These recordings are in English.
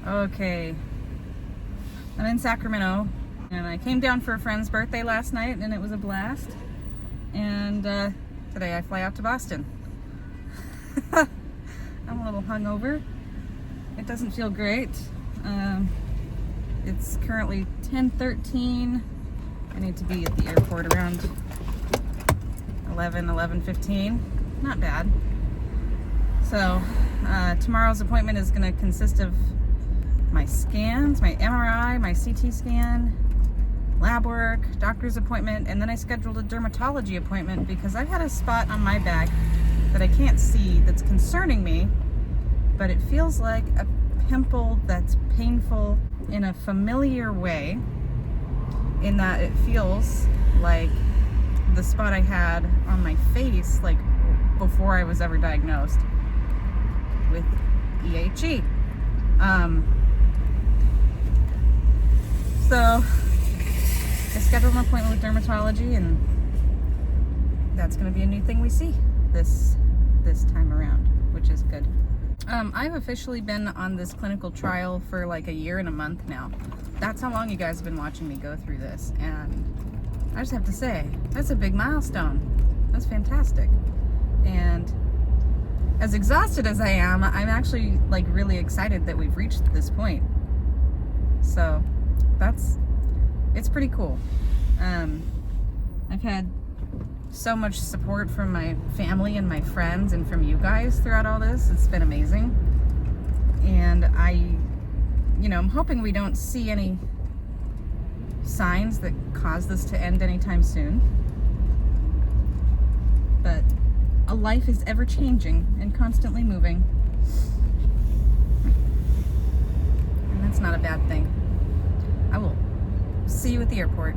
Okay, I'm in Sacramento, and I came down for a friend's birthday last night, and it was a blast. And today I fly out to Boston. I'm a little hungover. It doesn't feel great. It's currently 10:13. I need to be at the airport around 11:15. Not bad. So tomorrow's appointment is going to consist of my scans, my MRI, my CT scan, lab work, doctor's appointment, and then I scheduled a dermatology appointment because I've had a spot on my back that I can't see that's concerning me, but it feels like a pimple that's painful in a familiar way, in that it feels like the spot I had on my face like before I was ever diagnosed with EHE. So I scheduled an appointment with dermatology, and that's going to be a new thing we see this time around, which is good. I've officially been on this clinical trial for like a year and a month now. That's how long you guys have been watching me go through this, and I just have to say, that's a big milestone. That's fantastic. And as exhausted as I am, I'm actually like really excited that we've reached this point. So it's pretty cool. I've had so much support from my family and my friends and from you guys throughout all this. It's been amazing. And I'm hoping we don't see any signs that cause this to end anytime soon. But a life is ever changing and constantly moving. And that's not a bad thing. I will see you at the airport.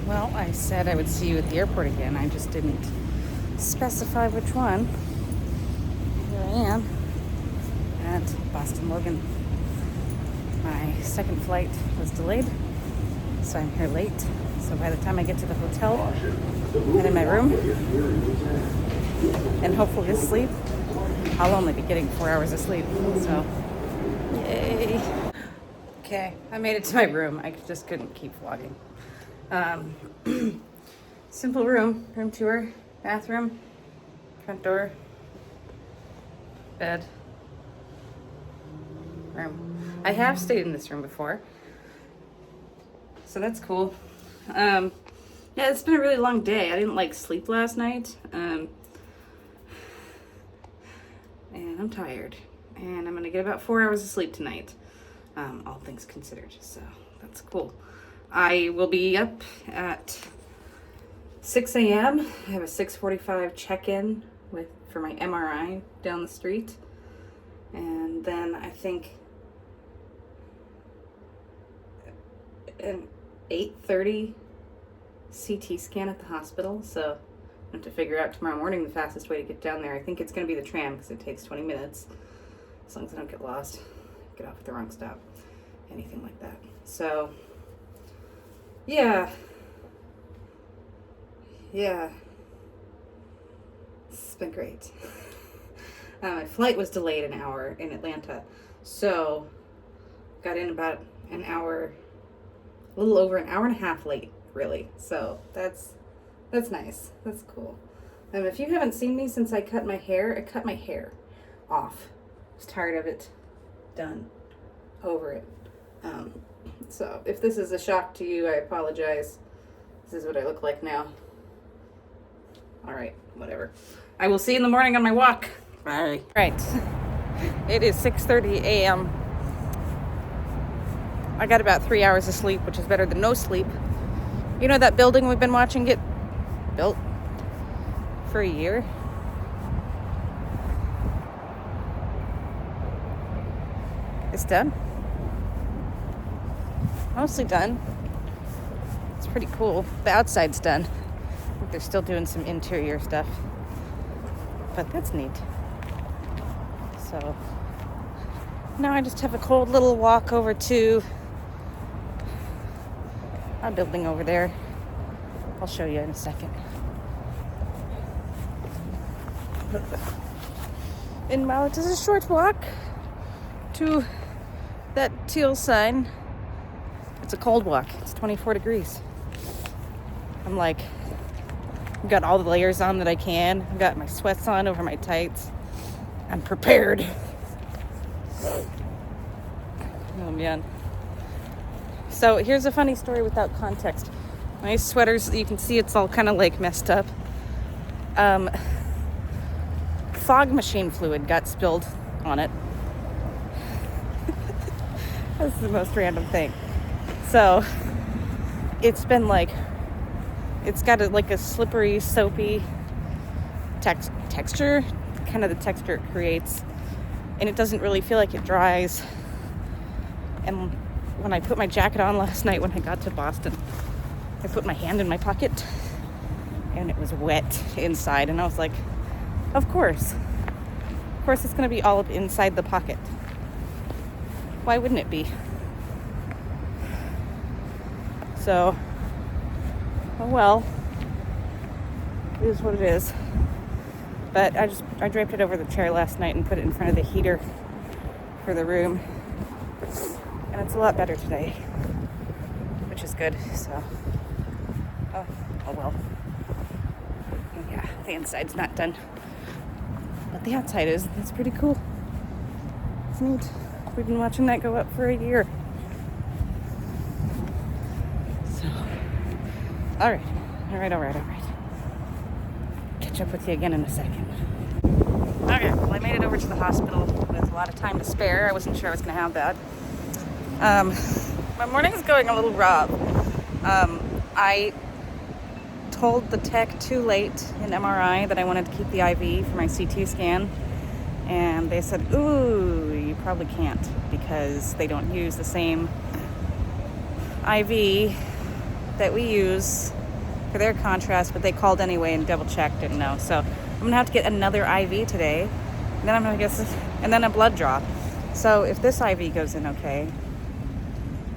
Well, I said I would see you at the airport again. I just didn't specify which one. Here I am at Boston Logan. My second flight was delayed, so I'm here late. So by the time I get to the hotel and in my room and hopefully asleep, I'll only be getting 4 hours of sleep. So, yay. Okay, I made it to my room. I just couldn't keep vlogging. Simple room tour, bathroom, front door, bed, room. I have stayed in this room before, so that's cool. Yeah, it's been a really long day. I didn't sleep last night, and I'm tired, and I'm gonna get about 4 hours of sleep tonight, all things considered, so that's cool. I will be up at 6 a.m. I have a 6:45 check-in for my MRI down the street. And then I think at 8:30 CT scan at the hospital, so I have to figure out tomorrow morning the fastest way to get down there. I think it's going to be the tram because it takes 20 minutes, as long as I don't get lost, get off at the wrong stop, anything like that. So, yeah. It's been great. My flight was delayed an hour in Atlanta, so got in about an hour, a little over an hour and a half late, really. So that's nice. That's cool. If you haven't seen me since I cut my hair off. I was tired of it. Done. Over it. So if this is a shock to you, I apologize. This is what I look like now. All right, whatever. I will see you in the morning on my walk. Bye. Right. It is 6:30 a.m. I got about 3 hours of sleep, which is better than no sleep. You know that building we've been watching get built for a year? It's done. Mostly done. It's pretty cool. The outside's done. I think they're still doing some interior stuff. But that's neat. So now I just have a cold little walk over to our building over there. I'll show you in a second. And while it is a short walk to that teal sign, it's a cold walk. It's 24 degrees. I'm like, I've got all the layers on that I can. I've got my sweats on over my tights. I'm prepared. Oh man. So here's a funny story without context. My sweaters, you can see it's all kind of like messed up. Fog machine fluid got spilled on it. That's the most random thing. So it's been like, it's got like a slippery, soapy texture, kind of the texture it creates, and it doesn't really feel like it dries. And when I put my jacket on last night when I got to Boston, I put my hand in my pocket and it was wet inside, and I was like, of course it's going to be all up inside the pocket. Why wouldn't it be? So, oh well, it is what it is. But I draped it over the chair last night and put it in front of the heater for the room, and it's a lot better today, which is good. So, oh well. Yeah, the inside's not done, but the outside is. It's pretty cool. It's neat. We've been watching that go up for a year. So, all right. Catch up with you again in a second. Okay, well, I made it over to the hospital with a lot of time to spare. I wasn't sure I was going to have that. My morning is going a little rough. I told the tech too late in MRI that I wanted to keep the IV for my CT scan, and they said, ooh, you probably can't because they don't use the same IV that we use for their contrast, but they called anyway and double checked, didn't know. So I'm gonna have to get another IV today, and then I'm gonna get and then a blood draw. So if this IV goes in okay,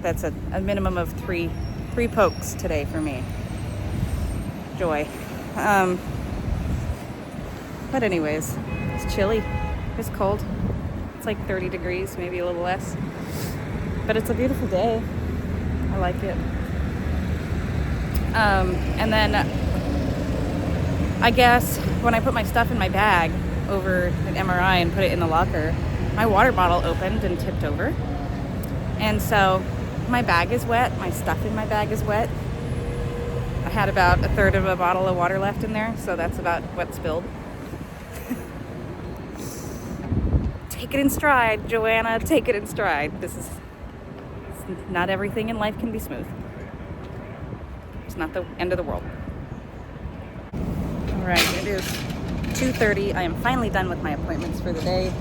that's a minimum of three pokes today for me. Joy. But anyways, it's chilly, it's cold. It's like 30 degrees, maybe a little less, but it's a beautiful day. I like it. And then I guess when I put my stuff in my bag over an MRI and put it in the locker, my water bottle opened and tipped over. And so my bag is wet. My stuff in my bag is wet. I had about a third of a bottle of water left in there, so that's about what spilled. Take it in stride, Joanna. Take it in stride. Not everything in life can be smooth. It's not the end of the world. All right, it is 2:30. I am finally done with my appointments for the day.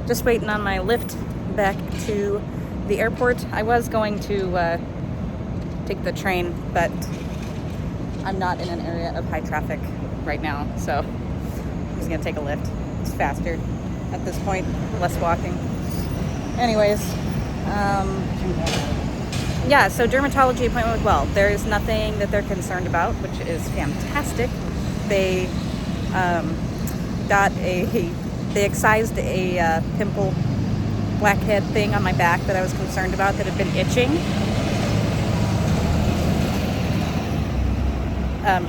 Just waiting on my lift back to the airport. I was going to take the train, but I'm not in an area of high traffic right now, so I'm just gonna take a Lyft. It's faster at this point, less walking. Anyways, yeah, so dermatology appointment went well. There's nothing that they're concerned about, which is fantastic. They they excised a pimple blackhead thing on my back that I was concerned about that had been itching.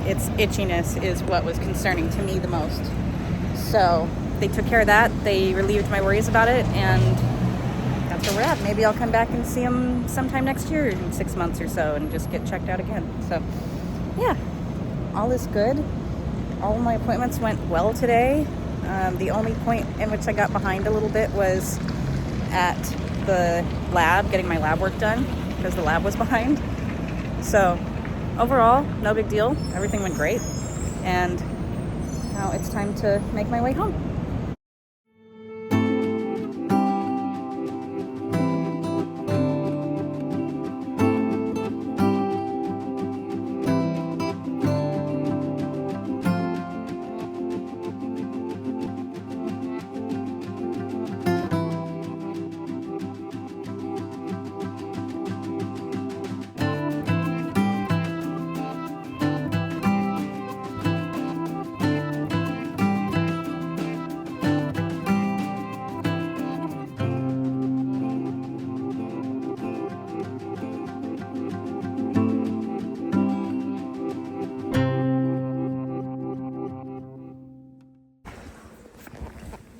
Its itchiness is what was concerning to me the most. So they took care of that. They relieved my worries about it, and that's where we're at. Maybe I'll come back and see them sometime next year in 6 months or so and just get checked out again. So yeah, all is good. All of my appointments went well today. The only point in which I got behind a little bit was at the lab, getting my lab work done because the lab was behind. So overall, no big deal. Everything went great. And now it's time to make my way home.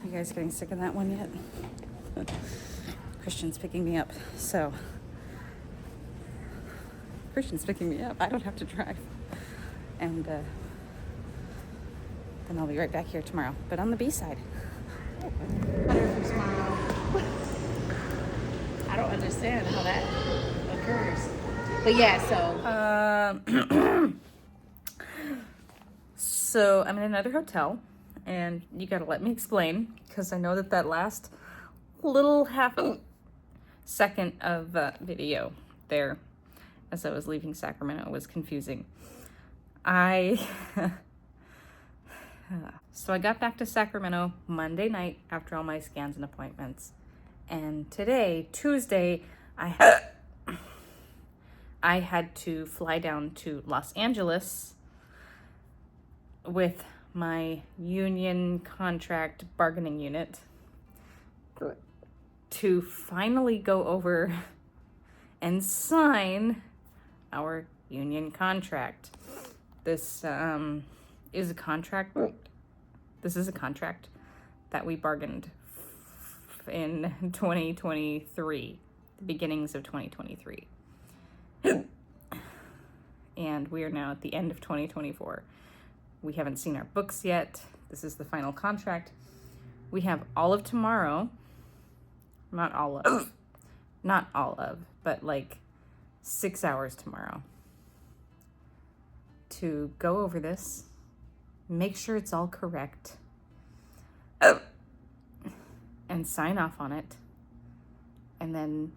You guys getting sick of that one yet? Christian's picking me up, so Christian's picking me up. I don't have to drive. And then I'll be right back here tomorrow, but on the B side. I don't understand how that occurs. But yeah, so So I'm in another hotel, and you gotta let me explain, because I know that last little half second of video there as I was leaving Sacramento was confusing. So I got back to Sacramento Monday night after all my scans and appointments, and today, Tuesday, I had to fly down to Los Angeles with my union contract bargaining unit to finally go over and sign our union contract. This is a contract. This is a contract that we bargained in 2023, the beginnings of 2023. And we are now at the end of 2024. We haven't seen our books yet. This is the final contract. We have all of tomorrow, not all of, but like 6 hours tomorrow to go over this, make sure it's all correct, and sign off on it. And then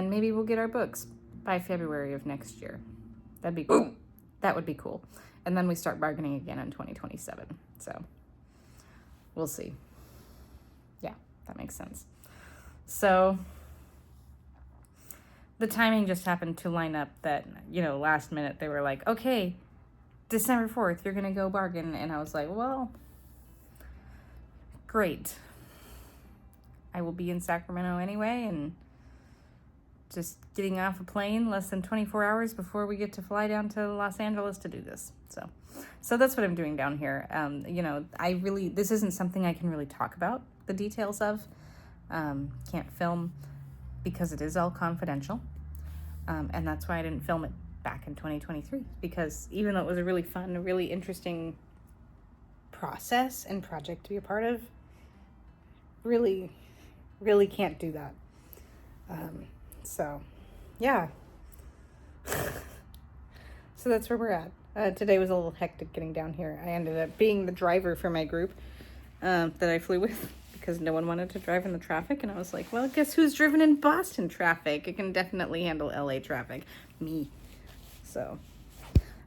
maybe we'll get our books by February of next year. That'd be cool. That would be cool. And then we start bargaining again in 2027. So we'll see. Yeah, that makes sense. So the timing just happened to line up that, last minute they were like, okay, December 4th, you're going to go bargain. And I was like, well, great. I will be in Sacramento anyway, and just getting off a plane less than 24 hours before we get to fly down to Los Angeles to do this. So that's what I'm doing down here. This isn't something I can really talk about the details of. Can't film because it is all confidential. And that's why I didn't film it back in 2023, because even though it was a really fun, really interesting process and project to be a part of, really, really can't do that. So, yeah. So that's where we're at. Today was a little hectic getting down here. I ended up being the driver for my group that I flew with because no one wanted to drive in the traffic. And I was like, well, guess who's driven in Boston traffic? It can definitely handle LA traffic. Me. So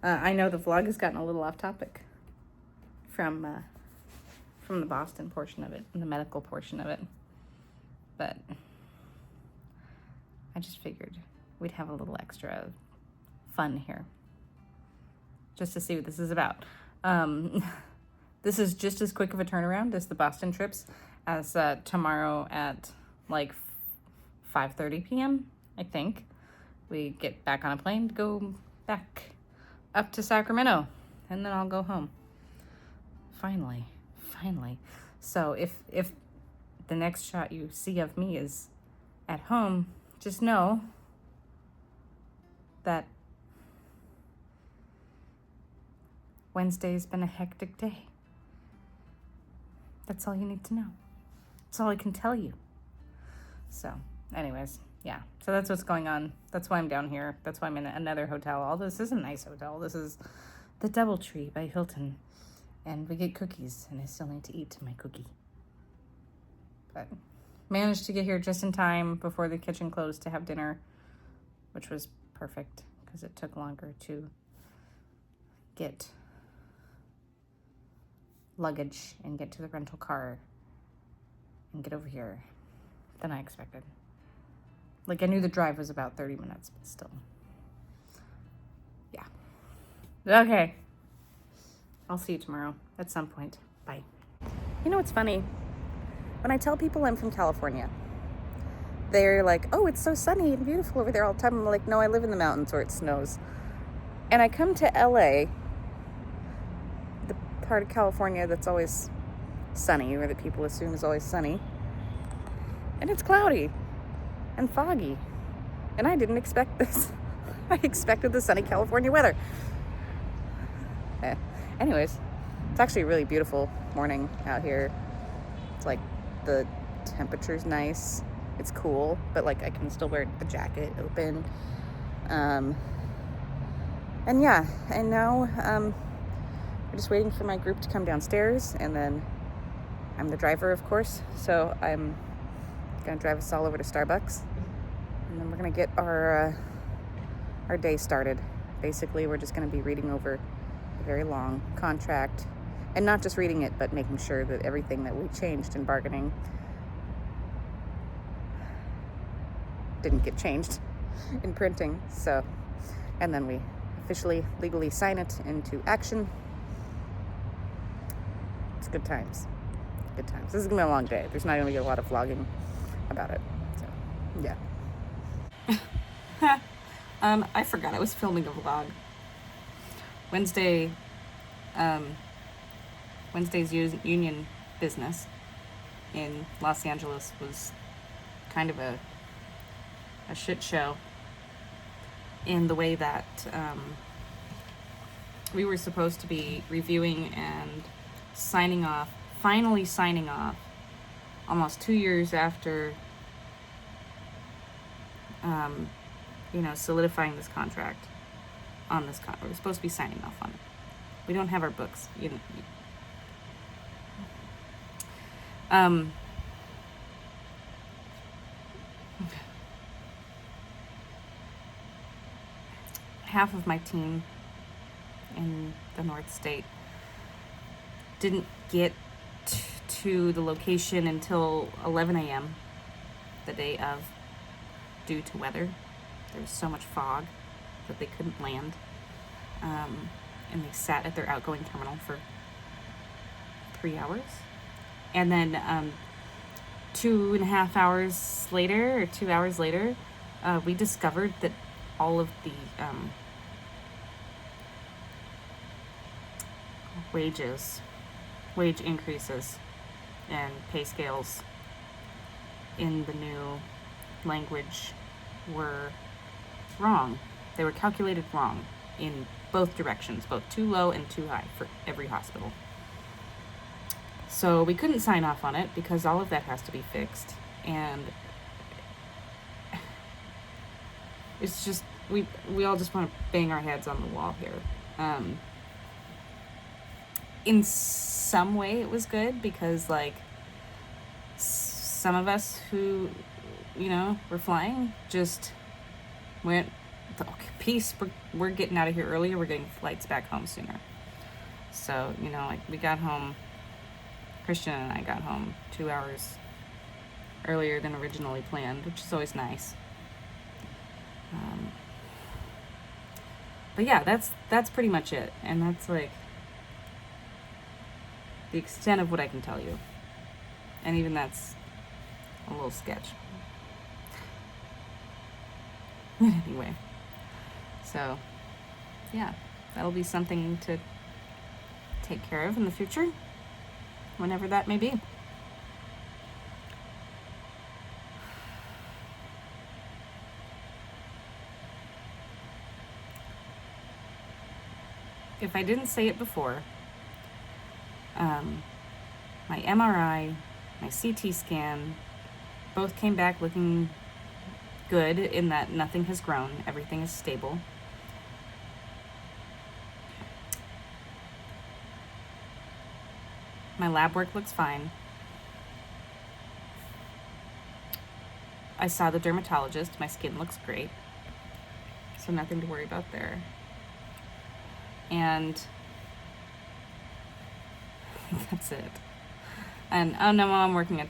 I know the vlog has gotten a little off topic from the Boston portion of it and the medical portion of it. But I just figured we'd have a little extra fun here just to see what this is about. This is just as quick of a turnaround as the Boston trips, as tomorrow at like 5:30 p.m. I think we get back on a plane to go back up to Sacramento, and then I'll go home. Finally. So if the next shot you see of me is at home, just know that Wednesday's been a hectic day. That's all you need to know. That's all I can tell you. So, anyways, yeah. So that's what's going on. That's why I'm down here. That's why I'm in another hotel. All this is a nice hotel. This is the Doubletree by Hilton. And we get cookies, and I still need to eat my cookie. But managed to get here just in time before the kitchen closed to have dinner, which was perfect because it took longer to get luggage and get to the rental car and get over here than I expected. Like, I knew the drive was about 30 minutes, but still. Yeah. Okay. I'll see you tomorrow at some point. Bye. You know what's funny? When I tell people I'm from California, they're like, oh, it's so sunny and beautiful over there all the time. I'm like, no, I live in the mountains where it snows. And I come to LA, the part of California that's always sunny, or that people assume is always sunny, and it's cloudy and foggy. And I didn't expect this. I expected the sunny California weather. Anyways, it's actually a really beautiful morning out here. It's like the temperature's nice. It's cool, but like I can still wear the jacket open. And yeah, and now we're just waiting for my group to come downstairs, and then I'm the driver, of course, so I'm gonna drive us all over to Starbucks, and then we're gonna get our day started. Basically, we're just gonna be reading over a very long contract, and not just reading it, but making sure that everything that we changed in bargaining didn't get changed in printing. So, and then we officially legally sign it into action. It's good times. Good times. This is gonna be a long day. There's not gonna be a lot of vlogging about it. So, yeah. I forgot I was filming a vlog. Wednesday's union business in Los Angeles was kind of a shit show in the way that we were supposed to be reviewing and finally signing off almost 2 years after solidifying this contract on this we're supposed to be signing off on it. We don't have our books, half of my team in the North State didn't get to the location until 11 a.m. the day of, due to weather. There was so much fog that they couldn't land, and they sat at their outgoing terminal for 3 hours, and then 2.5 hours later, or 2 hours later, we discovered that all of the wage increases and pay scales in the new language were wrong. They were calculated wrong in both directions, both too low and too high for every hospital. So we couldn't sign off on it because all of that has to be fixed, and it's just we all just want to bang our heads on the wall here. In some way it was good because, like, some of us who, you know, were flying just went, okay, peace, we're getting out of here earlier, we're getting flights back home sooner. So, you know, like we got home, Christian and I got home 2 hours earlier than originally planned, which is always nice. But yeah, that's pretty much it. And that's like the extent of what I can tell you. And even that's a little sketch. Anyway, so yeah, that'll be something to take care of in the future, whenever that may be. If I didn't say it before, my MRI, my CT scan, both came back looking good in that nothing has grown. Everything is stable. My lab work looks fine. I saw the dermatologist. My skin looks great. So nothing to worry about there. And that's it. And oh no, I'm working a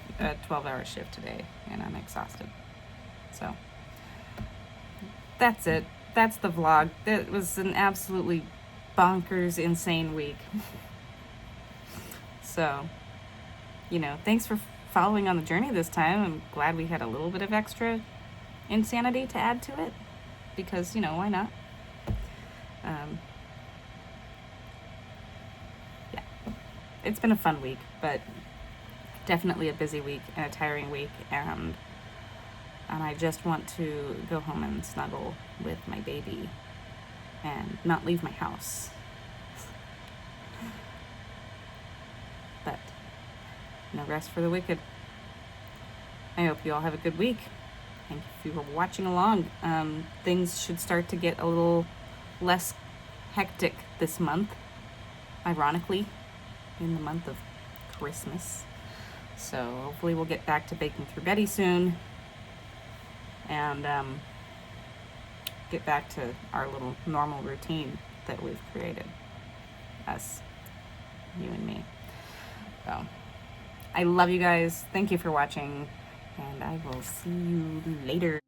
12-hour shift today and I'm exhausted. So that's it. That's the vlog. That was an absolutely bonkers, insane week. So, you know, thanks for following on the journey this time. I'm glad we had a little bit of extra insanity to add to it because, you know, why not? Yeah, it's been a fun week, but definitely a busy week and a tiring week, and I just want to go home and snuggle with my baby and not leave my house. But no rest for the wicked. I hope you all have a good week. Thank you for watching along. Things should start to get a little less hectic this month, ironically, in the month of Christmas. So hopefully we'll get back to baking through Betty soon and get back to our little normal routine that we've created, us, you and me. So I love you guys. Thank you for watching, and I will see you later.